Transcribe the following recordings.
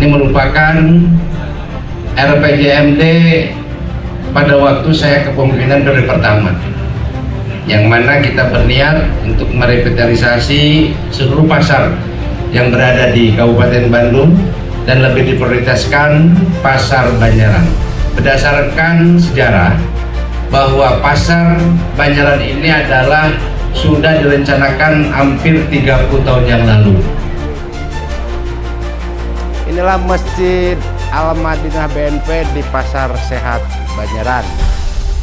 Ini merupakan RPJMD pada waktu saya kepemimpinan periode pertama, yang mana kita berniat untuk merevitalisasi seluruh pasar yang berada di Kabupaten Bandung dan lebih diprioritaskan pasar Banjaran. Berdasarkan sejarah bahwa pasar Banjaran ini adalah sudah direncanakan hampir 30 tahun yang lalu. Inilah Masjid Al-Madinah BNP di Pasar Sehat Banjaran.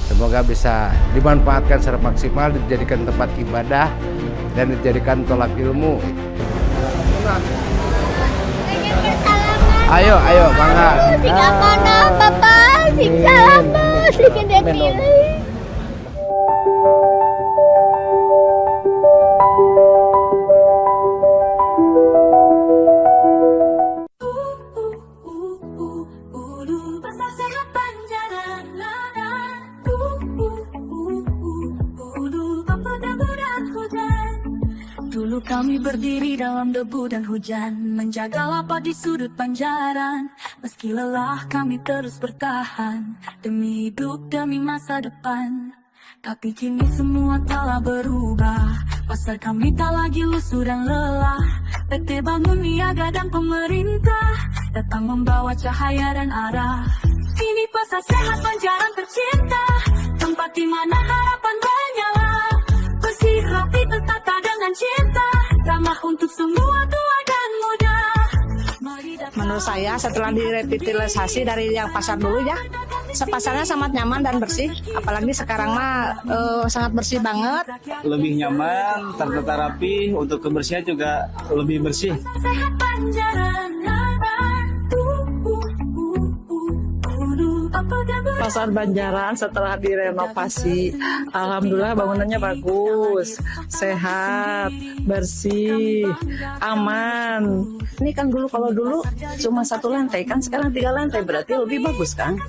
Semoga bisa dimanfaatkan secara maksimal, dijadikan tempat ibadah dan dijadikan tolak ilmu. Ayo, bangga. Tidak mana, Papa. Tidak lama, sedikit pilih. Dulu kami berdiri dalam debu dan hujan, menjaga lapak di sudut Banjaran. Meski lelah kami terus bertahan, demi hidup, demi masa depan. Tapi kini semua telah berubah, pasar kami tak lagi lusuh dan lelah. PT Bangun Niaga dan pemerintah datang membawa cahaya dan arah. Kini pasar sehat Banjaran tercinta, tempat di mana harapan menyala. Bersih, rapi, tertata dengan cinta, ramah untuk semua tua dan muda. Menurut saya setelah direvitalisasi dari yang pasar dulu ya, pasarnya sangat nyaman dan bersih. Apalagi sekarang mah sangat bersih banget. Lebih nyaman, tertata rapi, untuk kebersihan juga lebih bersih. Sehat Banjaran. Pasar Banjaran setelah direnovasi, alhamdulillah bangunannya bagus, sehat, bersih, aman. Ini kan dulu, kalau dulu cuma 1 lantai kan, sekarang 3 lantai, berarti lebih bagus kan?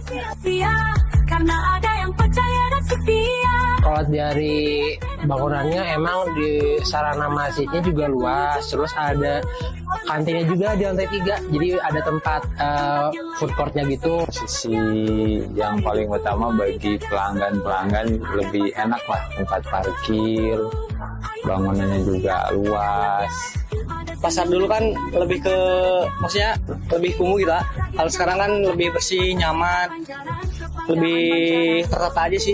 Karena ada yang percaya dan setia. Kalau dari bangunannya emang di sarana masjidnya juga luas, terus ada kantinnya juga di lantai 3, jadi ada tempat food courtnya gitu. Sisi yang paling utama bagi pelanggan lebih enak lah, tempat parkir, bangunannya juga luas. Pasar dulu kan lebih ke, maksudnya lebih kumuh gitu lah. Kalau sekarang kan lebih bersih, nyaman, lebih tertata aja sih.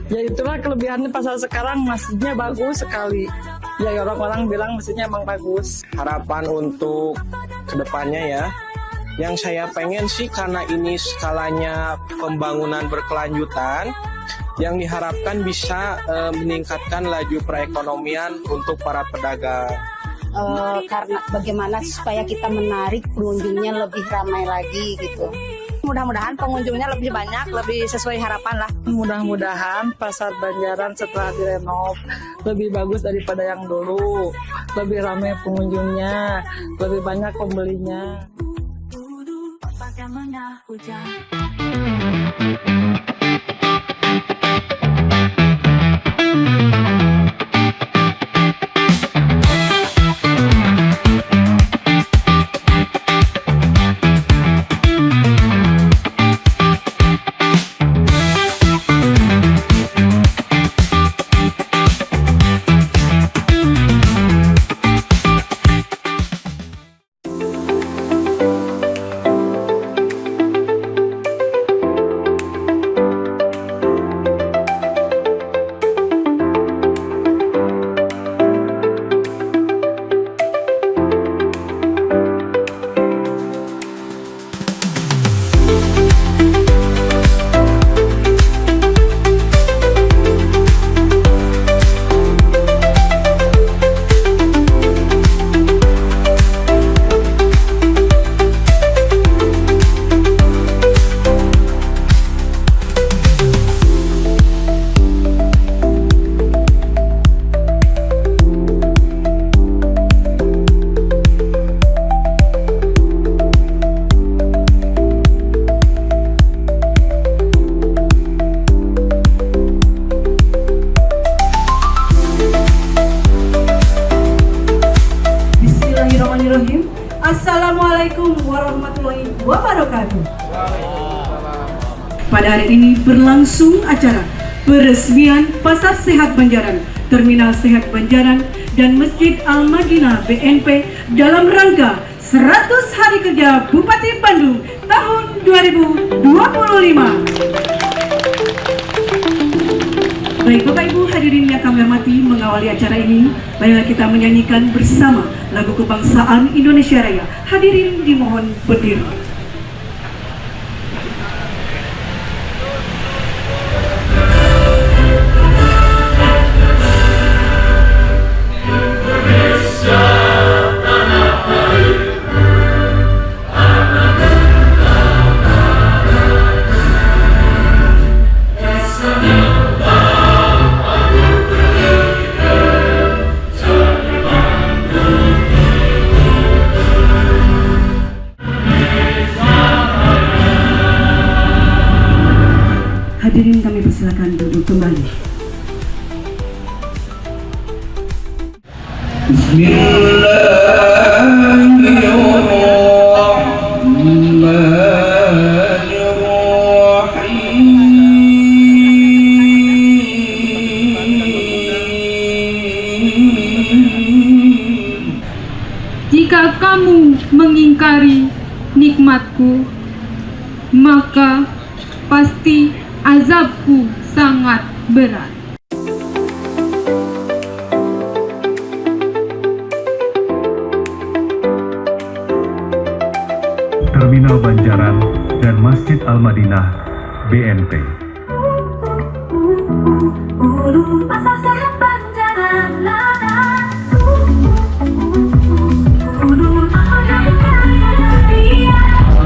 Ya itulah kelebihannya pasar sekarang, masjidnya bagus sekali. Ya orang-orang bilang masjidnya emang bagus. Harapan untuk kedepannya ya, yang saya pengen sih karena ini skalanya pembangunan berkelanjutan, yang diharapkan bisa meningkatkan laju perekonomian untuk para pedagang. Karena bagaimana supaya kita menarik pengunjungnya lebih ramai lagi gitu. Mudah-mudahan pengunjungnya lebih banyak, lebih sesuai harapan lah. Mudah-mudahan pasar Banjaran setelah direnov lebih bagus daripada yang dulu, lebih ramai pengunjungnya, lebih banyak pembelinya. Bagaimana hujan? warahmatullahi wabarakatuh. Pada hari ini berlangsung acara peresmian Pasar Sehat Banjaran, Terminal Sehat Banjaran, dan Masjid Al-Madinah BNP dalam rangka 100 Hari Kerja Bupati Bandung tahun 2025. Baik Bapak Ibu hadirin yang kami hormati, mengawali acara ini, marilah kita menyanyikan bersama lagu kebangsaan Indonesia Raya. Hadirin dimohon berdiri. Hadirin kami persilakan duduk kembali. Jika kamu mengingkari nikmatku, maka pasti azabku sangat berat. Terminal Banjaran dan Masjid Al-Madinah BNP. Pasar Sehat Banjaran,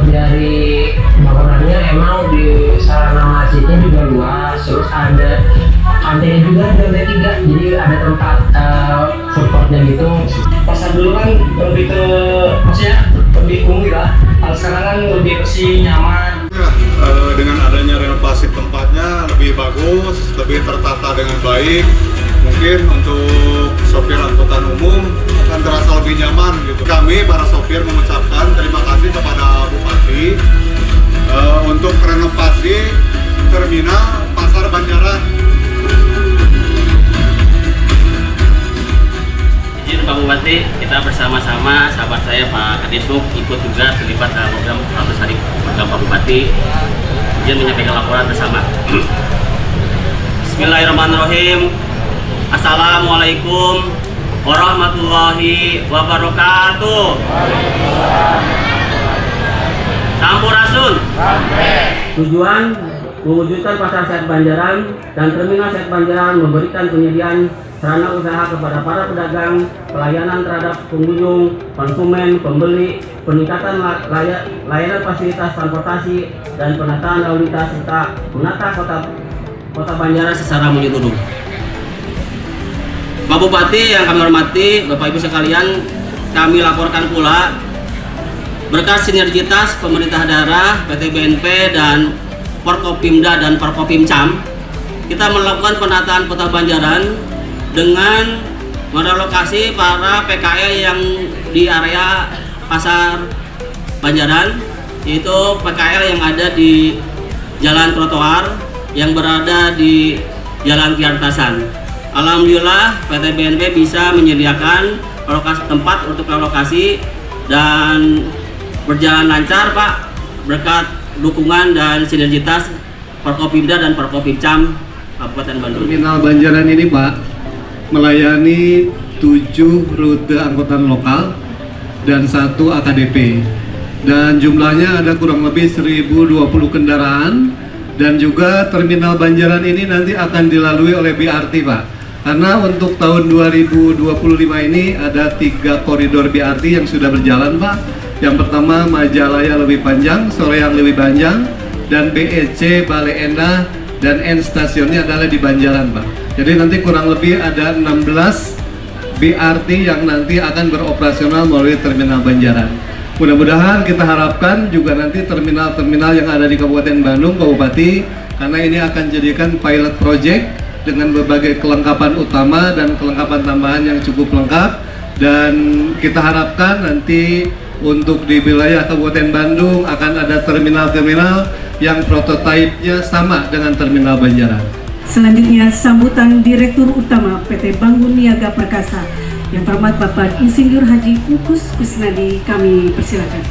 Dari bangunannya emang di sarana masjidnya juga luas, terus ada kantinnya juga di lantai 3, jadi ada tempat food courtnya gitu. Pasar dulu kan lebih ke, maksudnya lebih umum lah. Kalau sekarang kan lebih bersih, nyaman. Dengan adanya renovasi tempatnya lebih bagus, lebih tertata dengan baik. Mungkin untuk sopir angkutan umum akan terasa lebih nyaman gitu. Kami para sopir mengucapkan terima kasih kepada Bupati untuk renovasi terminal Pasar Banjaran. Izin Pak Bupati, kita bersama-sama sahabat saya Pak Kadisub ikut juga terlibat dalam program 100 Hari Program Pak Bupati. Izin menyampaikan laporan bersama. Bismillahirrahmanirrahim. Assalamualaikum warahmatullahi wabarakatuh. Sampurasun. Tujuan mewujudkan Pasar Sehat Banjaran dan Terminal Sehat Banjaran memberikan penyediaan sarana usaha kepada para pedagang, pelayanan terhadap pengunjung, konsumen, pembeli, peningkatan layanan fasilitas transportasi, dan penataan lalu lintas serta menata kota Banjaran Secara menyeluruh. Pak Bupati yang kami hormati, Bapak Ibu sekalian, kami laporkan pula berkat sinergitas pemerintah daerah, PT BNP, dan Forkopimda dan Forkopimcam, kita melakukan penataan kota Banjaran dengan merelokasi para PKL yang di area Pasar Banjaran, yaitu PKL yang ada di jalan trotoar yang berada di Jalan Piartasan. Alhamdulillah PT BNP bisa menyediakan tempat untuk relokasi dan berjalan lancar Pak, berkat dukungan dan sinergitas Forkopimda dan Forkopimcam Kabupaten Bandung. Terminal Banjaran ini Pak melayani 7 rute angkutan lokal dan 1 AKDP, dan jumlahnya ada kurang lebih 1020 kendaraan. Dan juga Terminal Banjaran ini nanti akan dilalui oleh BRT Pak, karena untuk tahun 2025 ini ada 3 koridor BRT yang sudah berjalan Pak. Yang pertama Majalaya lebih panjang, Soreang lebih panjang, dan BEC Bale Endah dan end stasiunnya adalah di Banjaran Pak. Jadi nanti kurang lebih ada 16 BRT yang nanti akan beroperasional melalui Terminal Banjaran. Mudah-mudahan kita harapkan juga nanti terminal-terminal yang ada di Kabupaten Bandung, Pak Bupati, karena ini akan jadikan pilot project dengan berbagai kelengkapan utama dan kelengkapan tambahan yang cukup lengkap, dan kita harapkan nanti untuk di wilayah Kabupaten Bandung akan ada terminal-terminal yang prototipenya sama dengan terminal Banjaran. Selanjutnya sambutan Direktur Utama PT Bangun Niaga Perkasa yang terhormat Bapak Insinyur Haji Kukus Kusnadi, kami persilakan.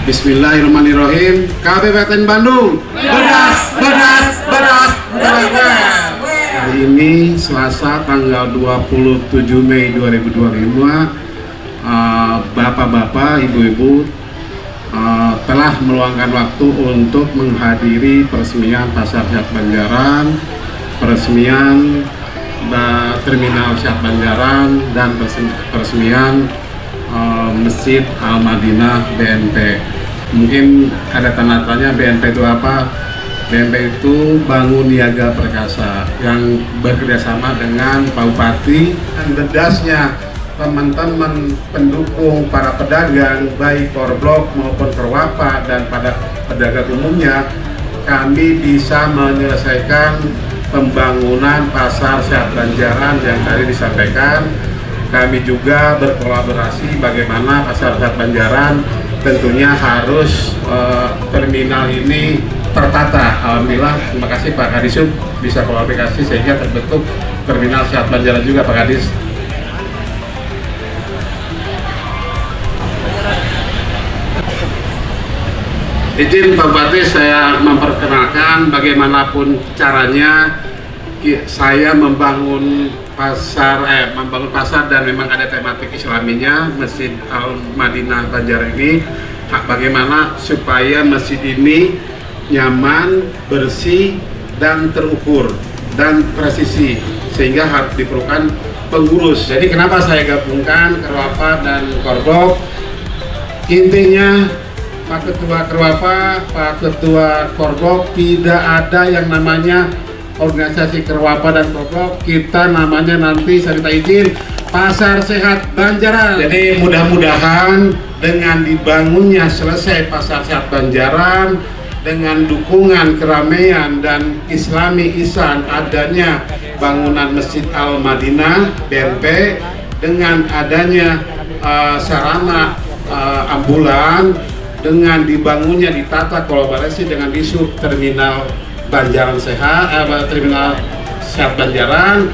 Bismillahirrahmanirrahim. Kabupaten Bandung, beras, beras, beras, beras. Hari ini Selasa tanggal 27 Mei 2025, Bapak-bapak, Ibu-ibu telah meluangkan waktu untuk menghadiri peresmian Pasar Sehat Banjaran, peresmian Terminal Sehat Banjaran, dan peresmian Masjid Al-Madinah BNP. Mungkin ada tanda tanya, BNP itu apa? BNP itu Bangun Niaga Perkasa yang bekerjasama dengan Pak Bupati, dan dedasnya teman-teman pendukung para pedagang baik Korblok maupun Kerwapa dan pada pedagang umumnya, kami bisa menyelesaikan pembangunan Pasar Sehat Banjaran yang tadi disampaikan. Kami juga berkolaborasi bagaimana Pasar Sehat Banjaran tentunya harus terminal ini tertata. Alhamdulillah, terima kasih Pak Kadisub bisa kolaborasi sehingga terbentuk Terminal Sehat Banjaran juga Pak Kadis. Izin Pak Bupati, saya memperkenalkan bagaimanapun caranya saya membangun pasar dan memang ada tematik Islaminya Masjid Al-Madinah Banjaran ini. Bagaimana supaya masjid ini nyaman, bersih, dan terukur dan presisi, sehingga harus diperlukan pengurus. Jadi kenapa saya gabungkan Kerwapa dan Korblok? Intinya Pak Ketua Kerwapa, Pak Ketua Korblok, tidak ada yang namanya organisasi Kerwapa dan Korblok. Kita namanya nanti saya minta izin Pasar Sehat Banjaran. Jadi mudah-mudahan dengan dibangunnya selesai Pasar Sehat Banjaran, dengan dukungan keramaian dan Islami Ihsan, adanya bangunan Masjid Al-Madinah BNP, dengan adanya sarana ambulan, dengan dibangunnya ditata kolaborasi dengan Disub Terminal Banjaran Sehat, Terminal Sehat Banjaran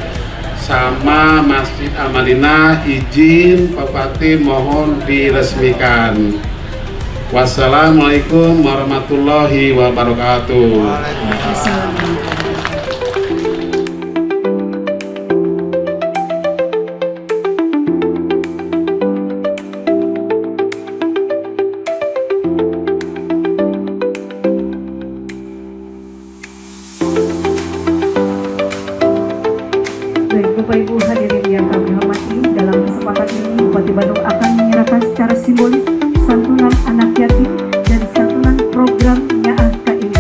sama Masjid Al-Madinah, izin Pak Bupati mohon diresmikan. Wassalamualaikum warahmatullahi wabarakatuh. Baik, Bapak Ibu hadirin yang kami hormati, dalam kesempatan ini Bupati Bandung akan menyerahkan secara simbolis santunan anak yatim dan santunan program Nyaah KIM.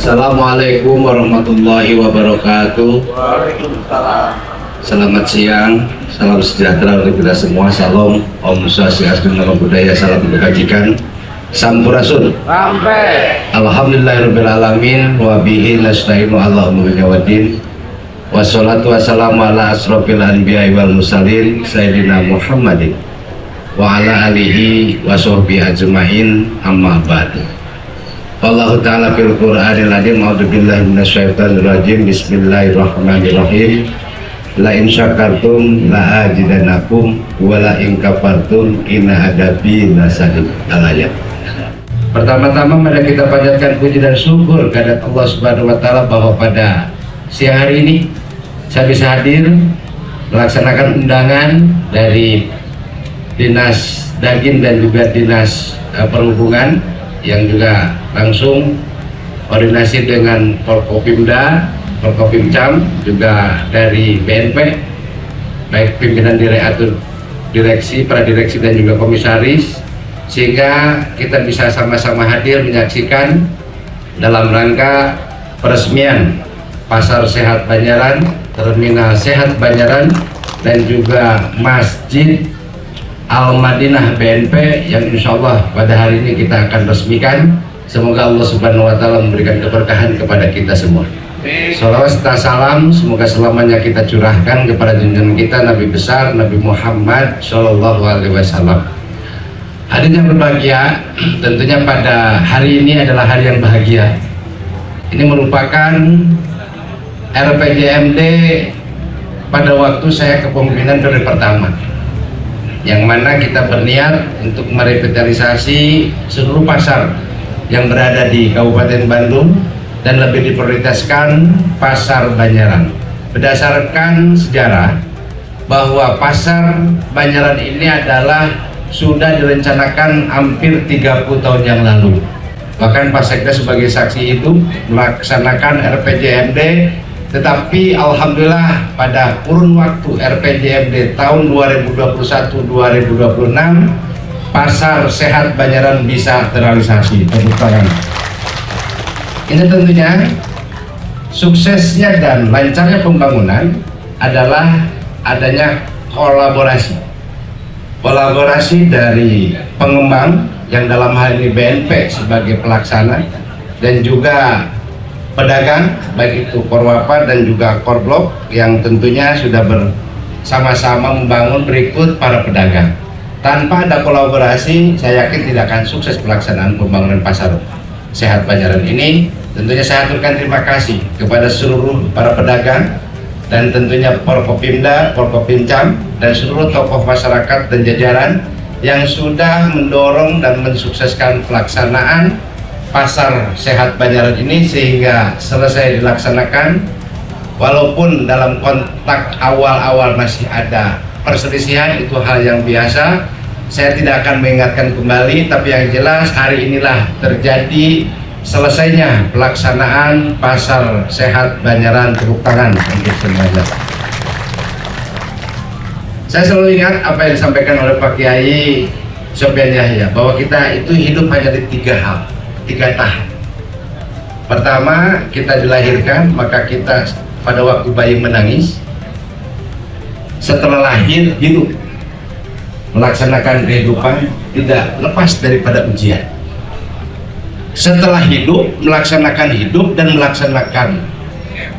Assalamualaikum warahmatullahi wabarakatuh. Selamat siang, salam sejahtera untuk kita semua. Salam, Om Swastiastu, Namo Buddhaya, salam kebajikan, Sampurasun. Alhamdulillahirabbil alamin wa bihi nasta'inu ala umuri waddin. Wassalatu wassalamu ala asrofil anbiya'i wal mursalin sayyidina Muhammadin wa ala alihi wa sahbihi ajmain, amma ba'du. Allah Ta'ala fil Qur'anil Azim, a'udzubillahi minasyaitonir rajim, bismillahirrahmanirrahim. La in syakartum la azidannakum wa la in kafartum inna adabi lasadid. Al-ayat. Pertama-tama mari kita panjatkan puji dan syukur kepada Allah Subhanahu wa taala bahwa pada siang hari ini saya bisa hadir melaksanakan undangan dari Dinas Daging dan juga Dinas Perhubungan yang juga langsung koordinasi dengan Forkopimda, Forkopimcam, juga dari BNP baik pimpinan direksi, para direksi dan juga komisaris, sehingga kita bisa sama-sama hadir menyaksikan dalam rangka peresmian Pasar Sehat Banjaran, Terminal Sehat Banjaran, dan juga Masjid Al-Madinah BNP yang insya Allah pada hari ini kita akan resmikan. Semoga Allah Subhanahu wa Ta'ala memberikan keberkahan kepada kita semua. Salawat serta salam semoga selamanya kita curahkan kepada junjungan kita Nabi besar Nabi Muhammad Shallallahu Alaihi Wasallam. Hadirin yang berbahagia, tentunya pada hari ini adalah hari yang bahagia. Ini merupakan RPJMD pada waktu saya kepemimpinan periode pertama, yang mana kita berniat untuk merevitalisasi seluruh pasar yang berada di Kabupaten Bandung dan lebih diprioritaskan Pasar Banjaran. Berdasarkan sejarah bahwa Pasar Banjaran ini adalah sudah direncanakan hampir 30 tahun yang lalu. Bahkan Pak Sekda sebagai saksi itu melaksanakan RPJMD, tetapi alhamdulillah pada kurun waktu RPJMD tahun 2021-2026 Pasar Sehat Banjaran bisa terrealisasi. Tepuk tangan. Ini tentunya suksesnya dan lancarnya pembangunan adalah adanya kolaborasi dari pengembang yang dalam hal ini BNP sebagai pelaksana, dan juga pedagang baik itu Korwapa dan juga Korblok yang tentunya sudah bersama-sama membangun berikut para pedagang. Tanpa ada kolaborasi, saya yakin tidak akan sukses pelaksanaan pembangunan Pasar Sehat Banjaran ini. Tentunya saya aturkan terima kasih kepada seluruh para pedagang dan tentunya Forkopimda, Forkopimcam, dan seluruh tokoh masyarakat dan jajaran yang sudah mendorong dan mensukseskan pelaksanaan Pasar Sehat Banjaran ini sehingga selesai dilaksanakan. Walaupun dalam kontak awal-awal masih ada perselisihan, itu hal yang biasa, saya tidak akan mengingatkan kembali, tapi yang jelas hari inilah terjadi selesainya pelaksanaan Pasar Sehat Banjaran. Tepuk tangan untuk semuanya. Saya selalu ingat apa yang disampaikan oleh Pak Kiai Sofyan Yahya, bahwa kita itu hidup hanya di 3 hal, 3 tahap. Pertama, kita dilahirkan, maka kita pada waktu bayi menangis. Setelah lahir, hidup, melaksanakan kehidupan, tidak lepas daripada ujian. Setelah hidup, melaksanakan hidup dan melaksanakan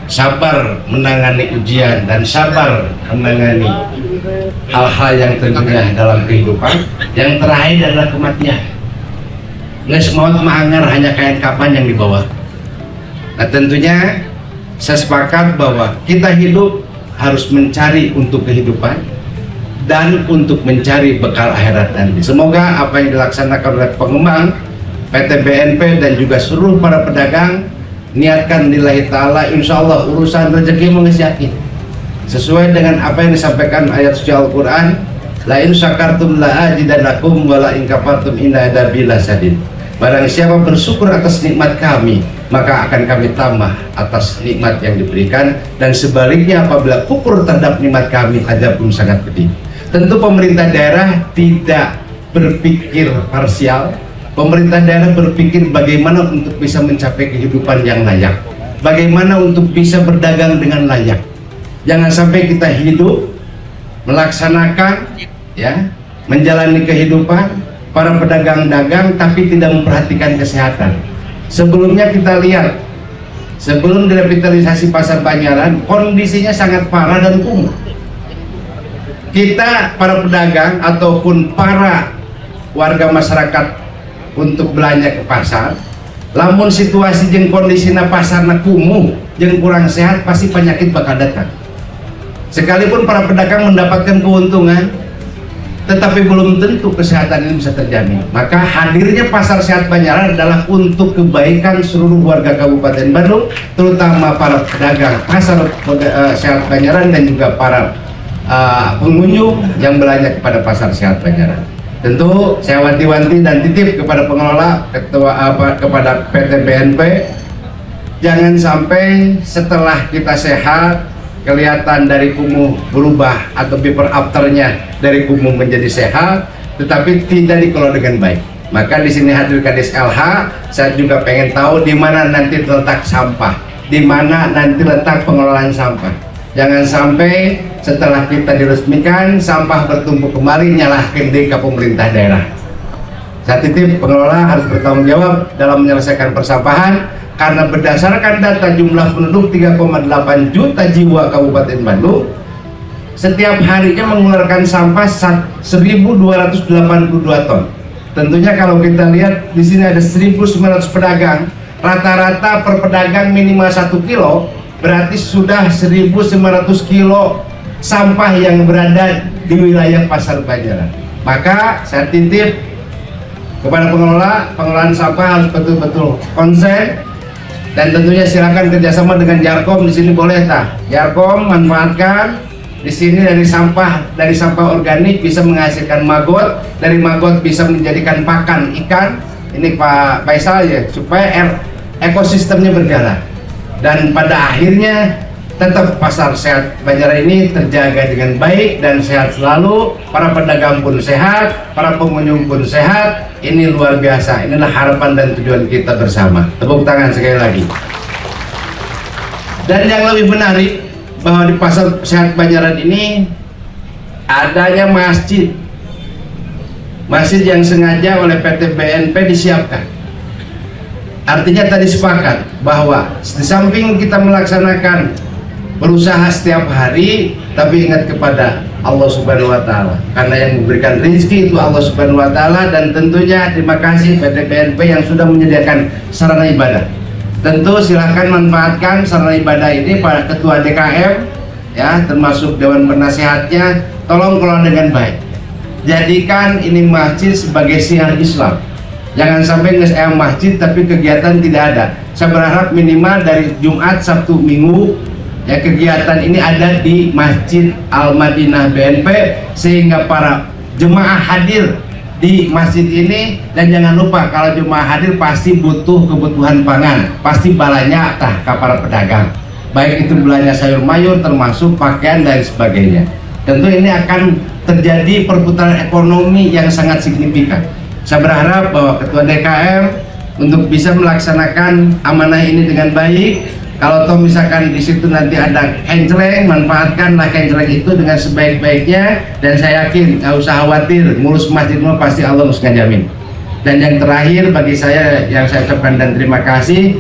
sabar menangani ujian dan sabar menangani hal-hal yang tentunya dalam kehidupan. Yang terakhir adalah kematian. Nges maut maangar hanya kain kapan yang dibawa. Nah tentunya saya sepakat bahwa kita hidup harus mencari untuk kehidupan dan untuk mencari bekal akhirat nanti. Semoga apa yang dilaksanakan oleh pengembang, PT BNP dan juga seluruh para pedagang, niatkan lillahi ta'ala, insya Allah urusan rezeki mengesyakin sesuai dengan apa yang disampaikan ayat suci Al-Quran, la in syakartum la azidannakum wa la in kafartum inna adabi lasadid. Barang siapa bersyukur atas nikmat kami, maka akan kami tambah atas nikmat yang diberikan, dan sebaliknya apabila kufur terhadap nikmat kami, azab pun sangat pedih. Tentu pemerintah daerah tidak berpikir parsial. Pemerintah daerah berpikir bagaimana untuk bisa mencapai kehidupan yang layak, bagaimana untuk bisa berdagang dengan layak. Jangan sampai kita hidup melaksanakan, ya, menjalani kehidupan para pedagang-dagang tapi tidak memperhatikan kesehatan. Sebelumnya kita lihat, sebelum direvitalisasi Pasar Banjaran, kondisinya sangat parah dan kumuh. Kita para pedagang ataupun para warga masyarakat untuk belanja ke pasar, lamun situasi jeung kondisinya pasarna kumuh jeung kurang sehat, pasti penyakit bakal datang. Sekalipun para pedagang mendapatkan keuntungan, tetapi belum tentu kesehatan ini bisa terjamin. Maka hadirnya Pasar Sehat Banjaran adalah untuk kebaikan seluruh warga Kabupaten Bandung, terutama para pedagang Pasar Sehat Banjaran dan juga para pengunjung yang belanja kepada Pasar Sehat Banjaran. Tentu saya wanti-wanti dan titip kepada pengelola, kepada PT BNP, jangan sampai setelah kita sehat kelihatan dari kumuh berubah atau before afternya dari kumuh menjadi sehat, tetapi tidak dikelola dengan baik. Maka di sini hadir Kadis LH, saya juga pengen tahu di mana nanti letak sampah, di mana nanti letak pengelolaan sampah. Jangan sampai setelah kita diresmikan sampah bertumpuk kembali nyalahkan ke pemerintah daerah. Saya titip pengelola harus bertanggung jawab dalam menyelesaikan persampahan, karena berdasarkan data jumlah penduduk 3,8 juta jiwa Kabupaten Bandung, setiap harinya mengeluarkan sampah 1.282 ton. Tentunya kalau kita lihat di sini ada 1.900 pedagang, rata-rata per pedagang minimal 1 kilo, berarti sudah 1.900 kilo sampah yang berada di wilayah Pasar Banjaran. Maka saya titip kepada pengelolaan sampah harus betul-betul konsen, dan tentunya silakan kerjasama dengan Jarkom. Di sini boleh Jarkom manfaatkan di sini dari sampah organik bisa menghasilkan maggot, dari maggot bisa menjadikan pakan ikan. Ini Pak Faisal ya, supaya ekosistemnya berjalan, dan pada akhirnya tetap pasar sehat Banjaran ini terjaga dengan baik dan sehat selalu. Para pedagang pun sehat, para pengunjung pun sehat. Ini luar biasa, inilah harapan dan tujuan kita bersama. Tepuk tangan sekali lagi. Dan yang lebih menarik, bahwa di pasar sehat Banjaran ini adanya masjid yang sengaja oleh PT BNP disiapkan. Artinya tadi sepakat bahwa di samping kita melaksanakan berusaha setiap hari, tapi ingat kepada Allah Subhanahu wa Ta'ala, karena yang memberikan rezeki itu Allah Subhanahu wa Ta'ala. Dan tentunya terima kasih PT BNP yang sudah menyediakan sarana ibadah. Tentu silahkan manfaatkan sarana ibadah ini para ketua DKM ya, termasuk dewan penasehatnya, tolong kelola dengan baik. Jadikan ini masjid sebagai siar Islam. Jangan sampai nge-em masjid tapi kegiatan tidak ada. Saya berharap minimal dari Jumat, Sabtu, Minggu ya, kegiatan ini ada di Masjid Al-Madinah BNP, sehingga para jemaah hadir di masjid ini. Dan jangan lupa, kalau jemaah hadir pasti butuh kebutuhan pangan, pasti balanya ke para pedagang, baik itu belanja sayur mayur termasuk pakaian dan sebagainya. Tentu ini akan terjadi perputaran ekonomi yang sangat signifikan. Saya berharap bahwa ketua DKM untuk bisa melaksanakan amanah ini dengan baik. Kalau toh misalkan di situ nanti ada kenceleng, manfaatkanlah kenceleng itu dengan sebaik-baiknya. Dan saya yakin nggak usah khawatir, ngurus masjidmu pasti Allah harus ngajamin. Dan yang terakhir bagi saya yang saya ucapkan dan terima kasih,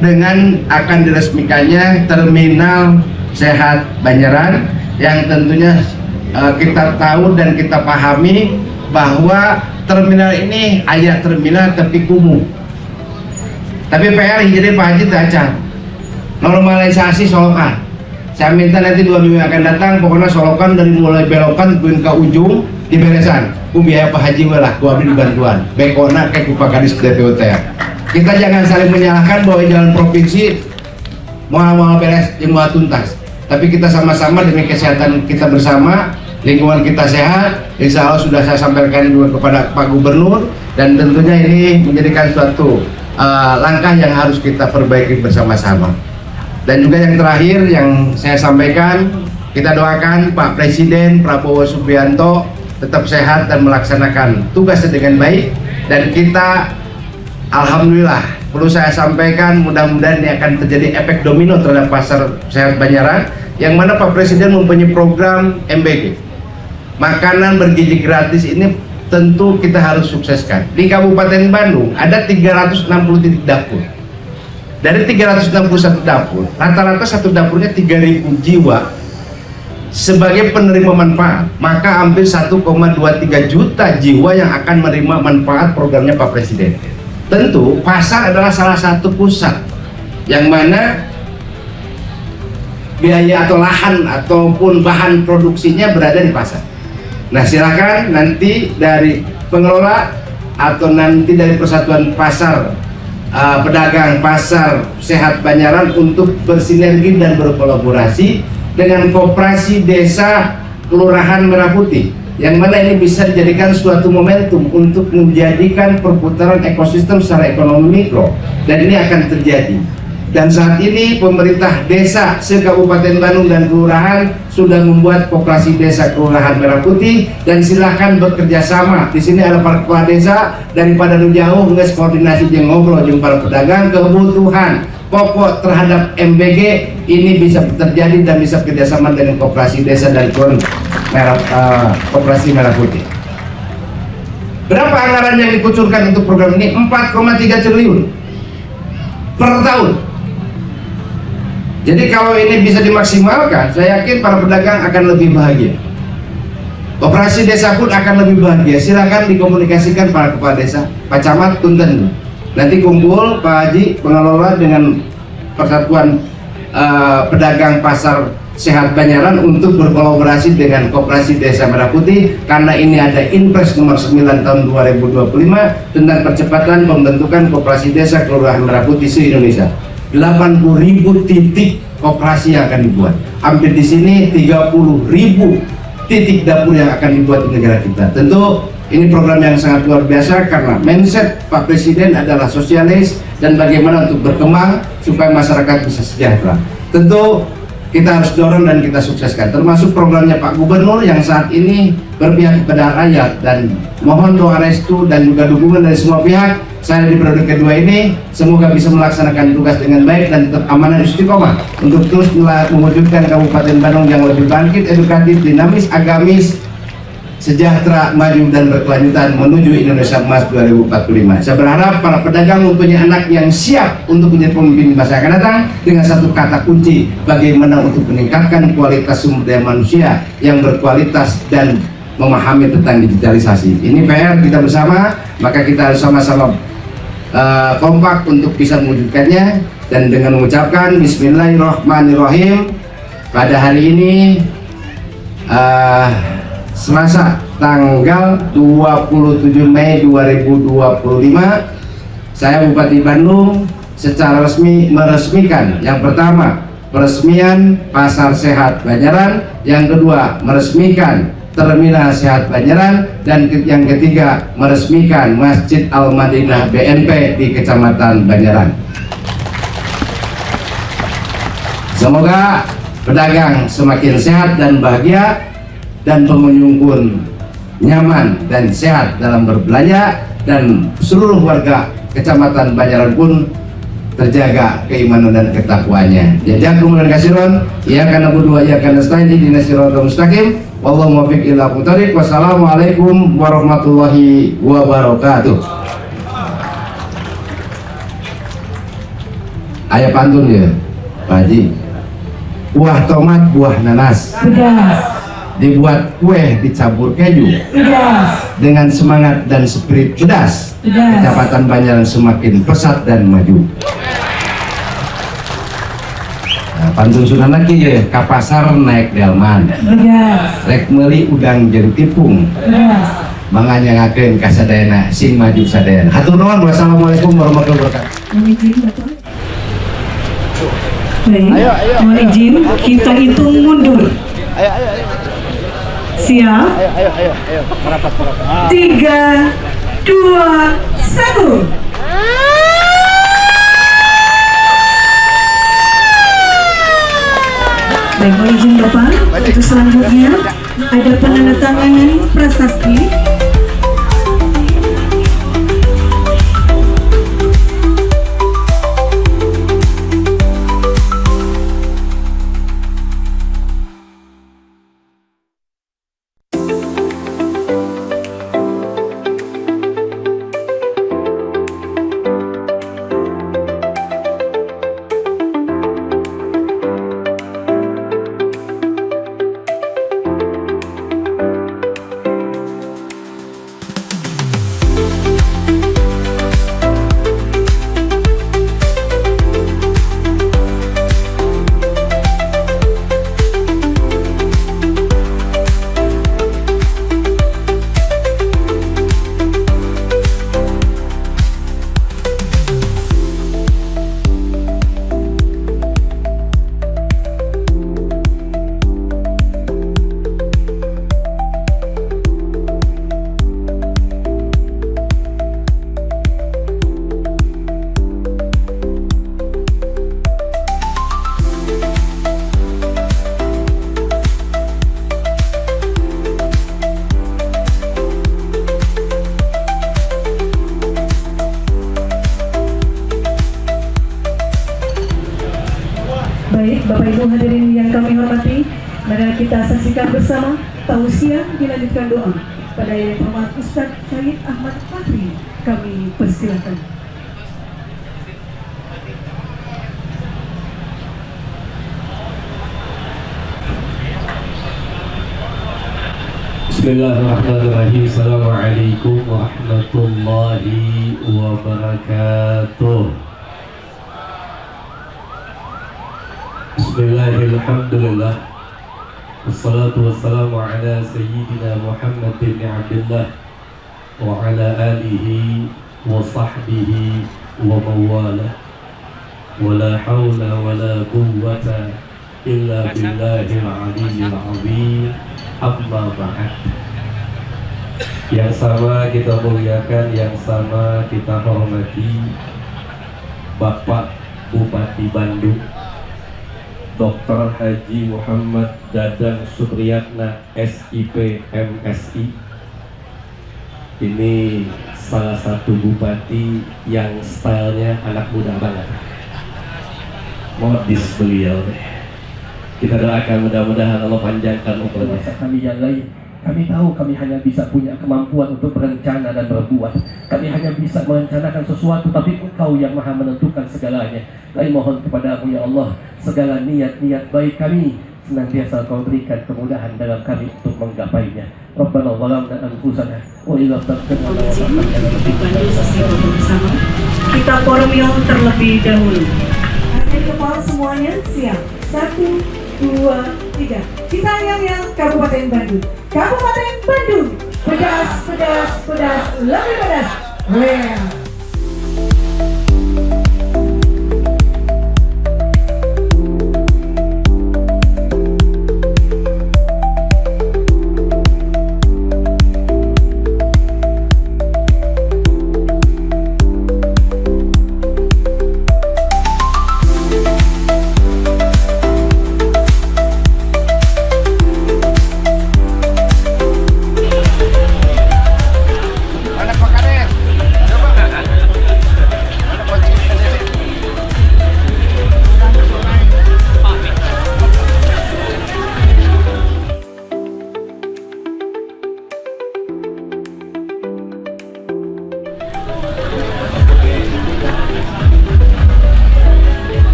dengan akan diresmikannya terminal sehat Banjaran, yang tentunya kita tahu dan kita pahami bahwa terminal ini ayat terminal tapi kumuh. Tapi PR jadi Pak Haji Dacan normalisasi Solokan. Saya minta nanti 2 minggu akan datang, pokoknya Solokan dari mulai belokan ke ujung di beresan. Biaya Pak Haji lah, gua ambil bantuan. Bekona kayak Kupa Kadis DPUT. Kita jangan saling menyalahkan bahwa jalan provinsi mau beres, mau tuntas. Tapi kita sama-sama demi kesehatan kita bersama, lingkungan kita sehat, insya Allah sudah saya sampaikan juga kepada Pak Gubernur, dan tentunya ini menjadikan suatu langkah yang harus kita perbaiki bersama-sama. Dan juga yang terakhir yang saya sampaikan, kita doakan Pak Presiden Prabowo Subianto tetap sehat dan melaksanakan tugasnya dengan baik. Dan kita alhamdulillah, perlu saya sampaikan, mudah-mudahan ini akan terjadi efek domino terhadap pasar sehat Banjaran, yang mana Pak Presiden mempunyai program MBG, makanan bergizi gratis. Ini tentu kita harus sukseskan. Di Kabupaten Bandung ada 360 titik dapur. Dari 361 dapur, rata-rata satu dapurnya 3.000 jiwa sebagai penerima manfaat. Maka hampir 1,23 juta jiwa yang akan menerima manfaat programnya Pak Presiden. Tentu pasar adalah salah satu pusat yang mana biaya atau lahan ataupun bahan produksinya berada di pasar. Nah, silakan nanti dari pengelola atau nanti dari Persatuan Pasar Pedagang Pasar Sehat Banjaran untuk bersinergi dan berkolaborasi dengan Koperasi Desa Kelurahan Merah Putih, yang mana ini bisa dijadikan suatu momentum untuk menjadikan perputaran ekosistem secara ekonomi mikro. Dan ini akan terjadi Dan saat ini pemerintah desa se-Kabupaten Bandung dan kelurahan sudah membuat koperasi desa kelurahan Merah Putih, dan silakan bekerja sama. Di sini ada para kepala desa daripada nu jauh nges koordinasi jeung ngobrol jeung para pedagang kebutuhan pokok terhadap MBG ini bisa terjadi dan bisa kerjasama dengan koperasi desa dan koperasi Merah Putih. Berapa anggaran yang dikucurkan untuk program ini? 4,3 triliun per tahun. Jadi kalau ini bisa dimaksimalkan, saya yakin para pedagang akan lebih bahagia. Koperasi desa pun akan lebih bahagia. Silakan dikomunikasikan para kepala desa, Pak Camat, Punten. Nanti kumpul Pak Haji, pengelola dengan Persatuan Pedagang Pasar Sehat Banjaran untuk berkolaborasi dengan Koperasi Desa Merah Putih, karena ini ada Inpres nomor 9 tahun 2025 tentang percepatan pembentukan Koperasi Desa Kelurahan Merah Putih se-Indonesia. 80.000 titik koperasi yang akan dibuat. Hampir di sini 30.000 titik dapur yang akan dibuat di negara kita. Tentu ini program yang sangat luar biasa karena mindset Pak Presiden adalah sosialis dan bagaimana untuk berkembang supaya masyarakat bisa sejahtera. Tentu kita harus dorong dan kita sukseskan, termasuk programnya Pak Gubernur yang saat ini berpihak kepada rakyat, dan mohon doa restu dan juga dukungan dari semua pihak. Saya di periode kedua ini semoga bisa melaksanakan tugas dengan baik dan tetap amanah istiqomah untuk terus mewujudkan Kabupaten Bandung yang lebih bangkit, edukatif, dinamis, agamis, sejahtera, maju dan berkelanjutan menuju Indonesia Emas 2045. Saya berharap para pedagang mempunyai anak yang siap untuk menjadi pemimpin masa yang akan datang dengan satu kata kunci: bagaimana untuk meningkatkan kualitas sumber daya manusia yang berkualitas dan memahami tentang digitalisasi. Ini PR kita bersama, maka kita harus sama-sama kompak untuk bisa mewujudkannya. Dan dengan mengucapkan Bismillahirrahmanirrahim, pada hari ini Selasa tanggal 27 Mei 2025, saya Bupati Bandung secara resmi meresmikan yang pertama peresmian Pasar Sehat Banjaran, yang kedua meresmikan Terminal Sehat Banjaran, dan yang ketiga meresmikan Masjid Al-Madinah BNP di Kecamatan Banjaran. Semoga pedagang semakin sehat dan bahagia, dan pengunjung pun nyaman dan sehat dalam berbelanja, dan seluruh warga Kecamatan Banjaran pun terjaga keimanan dan ketakwaannya. Jazakumullahu khairan. Ya kana berdua ya kana stain di siratal mustaqim. Wallahu muwaffiq ila aqwamit. Wassalamualaikum warahmatullahi wabarakatuh. Ayah pantun ya, Pak Haji. Buah tomat, buah nanas. Pedas. Dibuat kue dicampur keju. Pedas. Dengan semangat dan spirit pedas. Pedas. Kecamatan Banjaran semakin pesat dan maju. Pantun sunan lagi ya, ka pasar naik delman, rek meuli udang jeung tipung, manganya ngakeun ka sadayana sing maju sadayana. Hatur nuhun. Wassalamualaikum warahmatullahi wabarakatuh. Baik, mohon izin kita hitung mundur. Siap? Ayo. Merapat. 3, 2, 1. Baik, mohon izin Bapak, untuk selanjutnya ada penandatanganan prasasti. Baik Bapak Ibu hadirin yang kami hormati, mari kita saksikan bersama tausiah dilanjutkan doa pada Yang Terhormat Ustadz Syahid Ahmad Fakri. Kami persilakan. Bismillahirrahmanirrahim. Assalamualaikum warahmatullahi wabarakatuh. Bismillahirrahmanirrahim. Wassalatu wassalamu ala sayyidina Muhammad bin Abdullah wa ala alihi wa sahbihi wa mawala. Wa la hawla wa la quwwata illa billahil aliyyil azim. Amma ba'd. Yang sama kita muliakan, yang sama kita hormati Bapak Bupati Bandung Dr. Haji Muhammad Dadang Supriyatna SIP MSI. Ini salah satu bupati yang stylenya anak muda banget, modis beliau. Kita doakan mudah-mudahan Allah panjangkan umur kami yang lain. Kami tahu kami hanya bisa punya kemampuan untuk berencana dan berbuat. Kami hanya bisa merencanakan sesuatu, tapi Engkau yang maha menentukan segalanya. Kami mohon kepadamu ya Allah, segala niat-niat baik kami senantiasa Kau berikan kemudahan dalam kami untuk menggapainya. Rabbana zalamna anfusana wa idza taghfir bersama kita formil terlebih dahulu. Hadirin kepala semuanya siap. 1, 2, 3. Kita yang Kabupaten Bandung. Kabupaten Bandung. Pedas, pedas, pedas, lebih pedas. Well.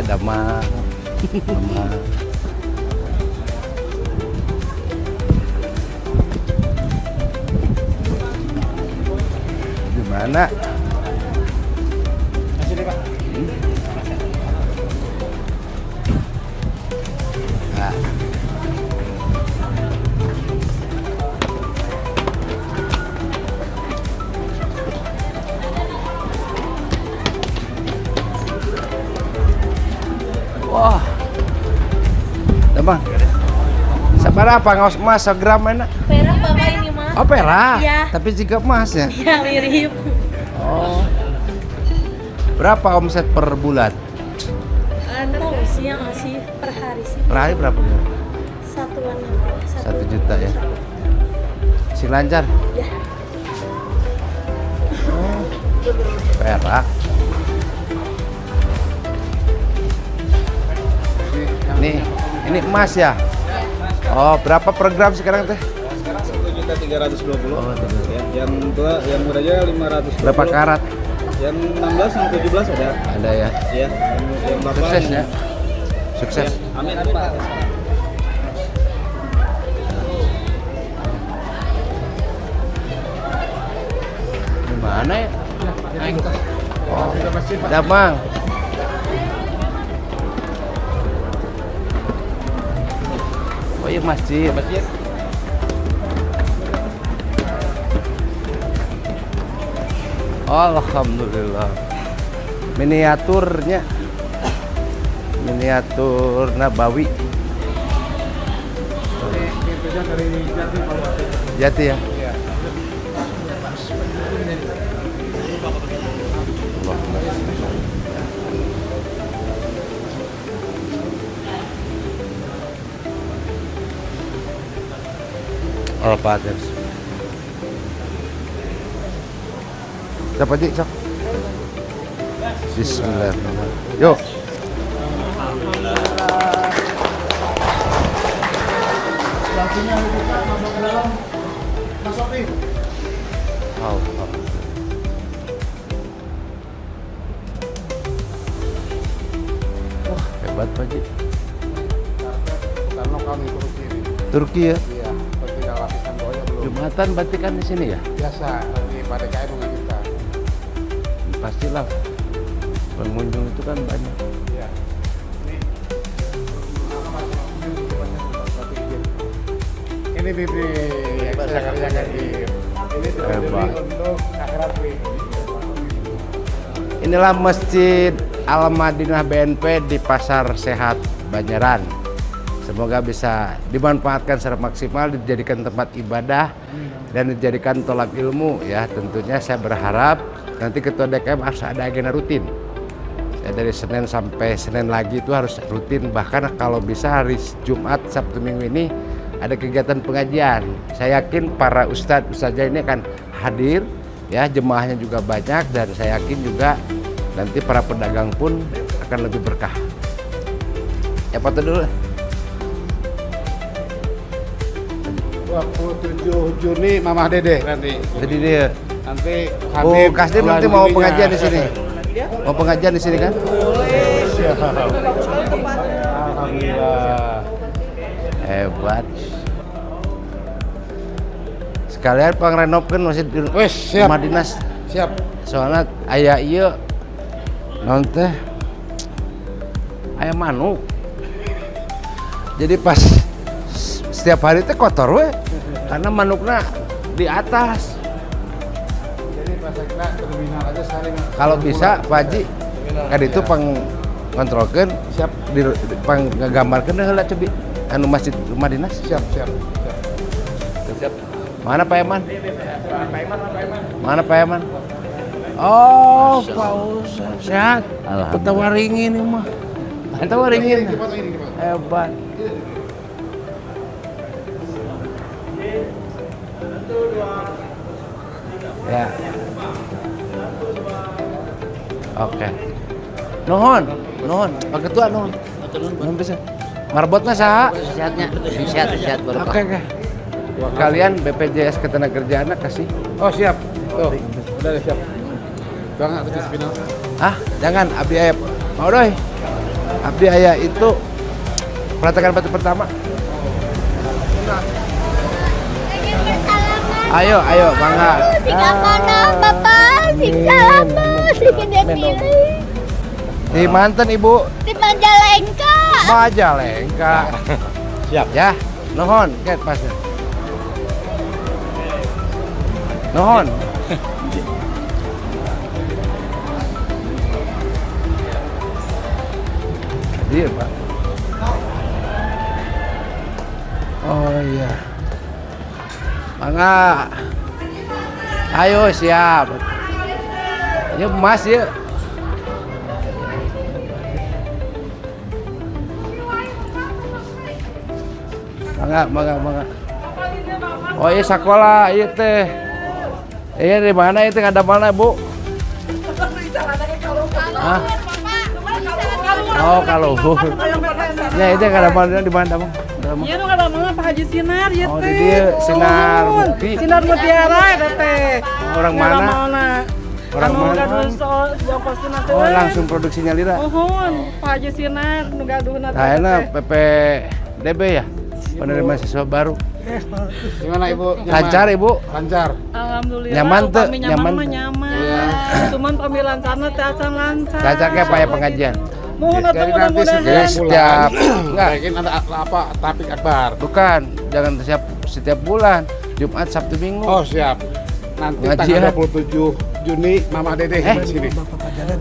Damang. Gimana? Masih nih Pak. Nah. Wah, Damang. Sabar apa ngawas emas segram mana? Perak Bapak ini mah. Oh perak? Iya. Tapi juga emas ya? Iya mirip. Oh. Berapa omset per bulan? Tahu sih yang ngasih per hari sih. Per hari berapa? Satuan 1 juta ya. Si lancar? Ya. Oh. Perak. Ini emas ya? Oh, berapa per gram sekarang teh? Sekarang 1.320.000. Oh, ya, yang tua, yang mudanya 500. Berapa karat? Yang 16 sampai 17 ada. Ada ya? Iya. Yang Bapak. Sukses ya? Sukses. Ya, amin, amin Pak. Gimana ya? Oh, Damang. Oh iya masjid. Alhamdulillah. Miniaturnya, miniatur Nabawi. Dari Jatim Jati ya. Oh, Pak Adams. Siapa Ji? Sok. Bismillahirrahmanirrahim. Yuk. Langsungnya kita masuk ke dalam. Mas Sofi. Wow. Wah, hebat Pak Ji. Karena kami Turki ini. Turki ya? Iya, tinggal lapisan bawahnya belum. Jumatan berarti kan di sini ya? Biasa di PDKM mengajukan. Pastilah pengunjung itu kan banyak. Iya. Ini Bibi yang saya kerjakan di ini Hebat. untuk akhirat Bibi. Inilah Masjid Al-Madinah BNP di Pasar Sehat Banjaran. Semoga bisa dimanfaatkan secara maksimal, dijadikan tempat ibadah dan dijadikan tolab ilmu ya. Tentunya saya berharap nanti ketua DKM harus ada agenda rutin. Ya, dari Senin sampai Senin lagi itu harus rutin, bahkan kalau bisa hari Jumat, Sabtu, Minggu ini ada kegiatan pengajian. Saya yakin para ustadzah ini akan hadir ya, jemaahnya juga banyak, dan saya yakin juga nanti para pedagang pun akan lebih berkah. Ya foto dulu. 27 Juni Mamah Dede nanti. Jadi dia Nanti Bu Kasdim nanti mau pengajian di sini. Mau pengajian di sini kan? Alhamdulillah. Hebat. Sekalian pangrenovkeun masjid rumah dinas. Siap. Soalnya aya ieu naon teh? Aya manuk. Jadi pas setiap hari teh kotor we karena manukna di atas. Jadi pas kita terminal aja saling. Kalau bisa Pak Haji kan itu pangontrolkeun siap di nggambarkeun heula cebi anu masjid rumah dinas. Siap. Mana Pak Eman? Mana Pak Eman? Oh, Pak Ustaz sehat. Alhamdulillah. Waringin ini mah. Waringin. Hebat. Ya. Oke. Nuhun. Pak Ketua nuhun. Nuhun bisa. Marbotna saha? Sehatnya. Sehat barokah. Oke. Kalian BPJS Ketenagakerjaan kasih. Oh siap. Tuh. Udah siap. Jangan ke final. Jangan abdi aya. Mau doi. Abdi aya itu peletakan batu pertama. Ayo, mangga. Tidak mana, Bapak? Salam, Sikede pilih. Di manten Ibu? Di Majalengka. Majalengka. Siap. Ya, nuhun, ket pasnya. Nuhun. Iya, Pak. Oh iya. Mangga. Ayo siap. Ya Mas ya. Mangga. Oh iya sekolah iya teh. Iya di mana itu ada mana Bu? Hah? Oh kalau. Ya itu ada mana di mana Bang? Iya nu kada mah Pak Haji Sinar ya teh. Oh di dia Sinar Mukti. Sinar Mutiara eta teh. Orang mana? Orang mana? Oh langsung produksinya lira. Ohon Pak Haji Sinar nu gaduhna teh. Ayeuna PPDB ya. Penerimaan siswa baru. Gimana Ibu? Lancar Ibu? Lancar. Alhamdulillah. Nyaman tuh, Nyaman. Cuman pemilansana teh acan lancar. Lancar kayak apa ya pengajian? Mohon atuh Jadi nanti mudah-mudahan. setiap enggak. Mungkin ada apa Taufik Akbar. Bukan, jangan setiap bulan. Jumat, Sabtu, Minggu. Oh siap. Nanti Pengajian. tanggal 27 Juni Mama Dede di sini.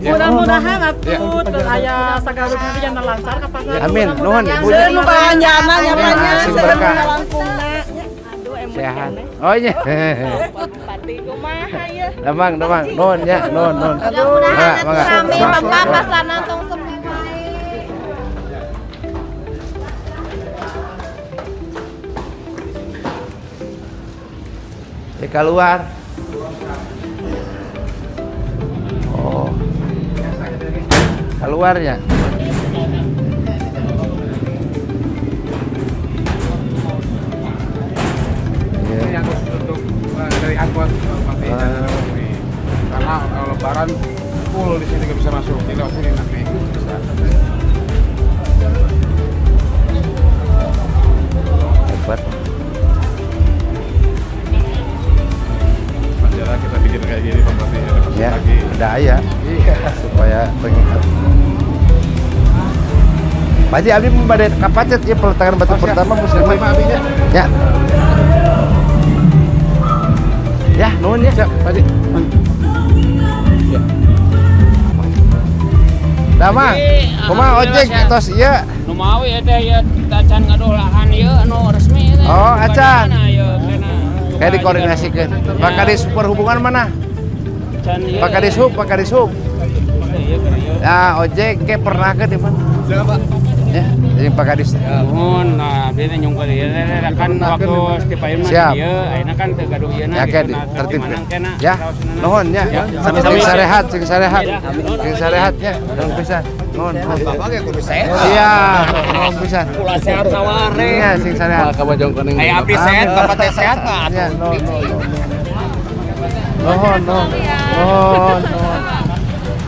Mudah-mudahan atuh aya sagaruk nanti jangan lancar ka pasar. Amin. Nuhun Ibu. Seun panjana nya Asing berkah. langkungna. Aduh sehat. Oh iya. Pati kumaha ya. Damang, non ya, non. Mudah-mudahan rame Bapak pasana tong sepi wae. Keluar. Oh. Keluarnya. Yang untuk dari angkot nanti karena kalau lebaran full di sini nggak bisa masuk, tidak sini nanti bisa. Hebat. Bandara kita bikin kayak gini berarti Ya, lagi. daya. Iya. Supaya pengingat. Pak Haji, Abi membadai kapacet ya peletakan batu pertama muslimat. Ya. Ya, nuhun ya. Siap, Pak Haji. Ya. Damang, kumaha ojek tos ieu? Nu mawi teh ya acan ngadolahan ieu anu resmi teh. Oh, acan. Kayak Nah, dikoordinasikeun. Pak Kadis Perhubungan mana? Pak Kadis Hub. Ya, ojek ke pernah ke di mana? Siapa, Pak? Ya, jadi Pak Kadis. Nuhun, nah dia nyungkul ieu kan waktu Stipayun mah Siap. ieu ayeuna kan teu gaduh ieu Ya, ke tertib. Ya, nuhun ya. Sing sarehat, sing sarehat ya. Nuhun pisan. Nuhun. Bapak ge kudu sehat. Siap, nuhun pisan. Kula sehat saware. Ya, sing sarehat. Aya abdi sehat, bapak teh sehat mah. Ya, nuhun.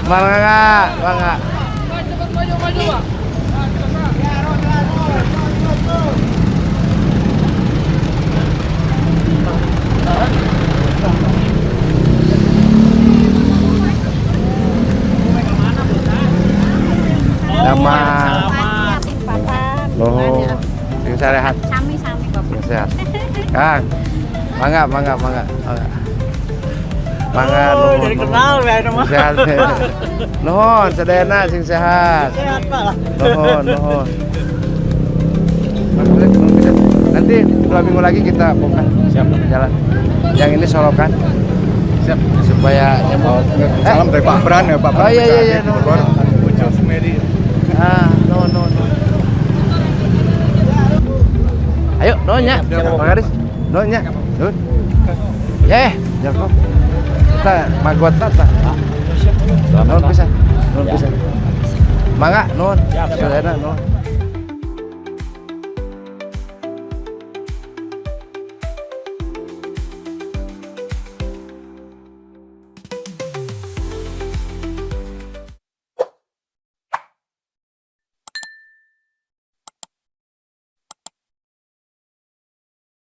Bangga. Nama nuhun. Sing sarehat. Sami-sami Bapak. Sing sehat. Kang. Bangga. Nuhun. Jadi kenal ya nama. Sehat. Nuhun, sadayana sing sehat. Sehat Pak. Nuhun. Nanti 2 minggu lagi kita buka. Siap, jalan. Yang ini solokan. Siap. Supaya Salam dari Pak Bran ya, Pak. Oh iya. Nuhun. Muncul semedi. Nuhun. Ayo, nuhun ya. Pak Kadis. Nuhun ya. Nuhun. Ya, jago. Kita magot tata. Nuhun pisan. Mangga, nuhun. Sadayana nuhun.